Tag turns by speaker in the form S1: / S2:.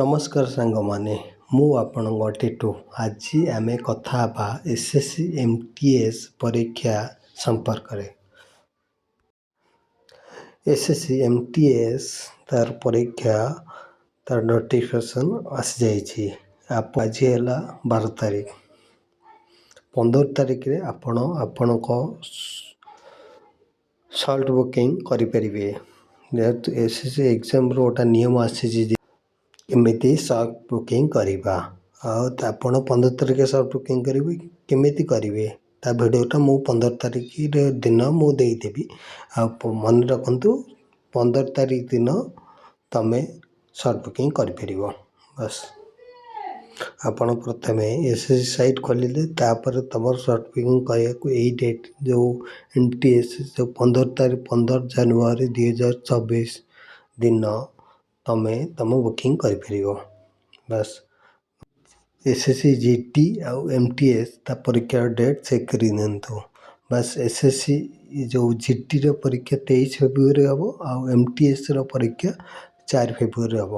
S1: ନମସ୍କାର ସାଙ୍ଗମାନେ, ମୁଁ ଆପଣଙ୍କ ଟିଟୁ। ଆଜି ଆମେ କଥା ହେବା ଏସ୍ଏସ୍ସି MTS ପରୀକ୍ଷା ସମ୍ପର୍କରେ। ଏସ୍ଏସ୍ସି MTS ତାର ପରୀକ୍ଷା ତାର ନୋଟିଫିକେସନ୍ ଆସିଯାଇଛି। ଆଜି ହେଲା 12 ତାରିଖ। 15 ତାରିଖରେ ଆପଣ ଆପଣଙ୍କ ସଲ୍ଟ ବୁକିଂ କରିପାରିବେ। ଯେହେତୁ ଏସ୍ଏସ୍ସି ଏକ୍ଜାମ୍ର ଗୋଟେ ନିୟମ ଆସିଛି ଯେ କେମିତି ସଲ୍ଟ ବୁକିଂ କରିବା। ଆଉ ଆପଣ 15 ତାରିଖ ସଲ୍ଟ ବୁକିଂ କରିବେ, କେମିତି କରିବେ ତା ଭିଡ଼ିଓଟା ମୁଁ 15 ତାରିଖ ଦିନ ମୁଁ ଦେଇଦେବି। ଆଉ ମନେ ରଖନ୍ତୁ 15 ତାରିଖ ଦିନ ତମେ ସଲ୍ଟ ବୁକିଂ କରିପାରିବ। ବାସ୍ ଆପଣ ପ୍ରଥମେ ଏସ୍ଏସ୍ସି ସାଇଟ୍ ଖୋଲିଲେ, ତାପରେ ତମର ସଲ୍ଟ ବୁକିଂ କରିବାକୁ ଏଇ ଡେଟ୍ ଯେଉଁ MTS ଯେଉଁ 15 ଜାନୁଆରୀ 2024 ଦିନ ତମେ ତମ ବୁକିଂ କରିପାରିବ। ବାସ୍ ଏସ୍ଏସ୍ସି GT ଆଉ MTS ତା ପରୀକ୍ଷାର ଡେଟ୍ ଚେକ୍ କରି ନିଅନ୍ତୁ। ବାସ୍ ଏସ୍ଏସ୍ସି ଯେଉଁ GTର ପରୀକ୍ଷା 23 ଫେବୃଆରୀ ହେବ ଆଉ MTSର ପରୀକ୍ଷା 4 ଫେବୃଆରୀ ହେବ।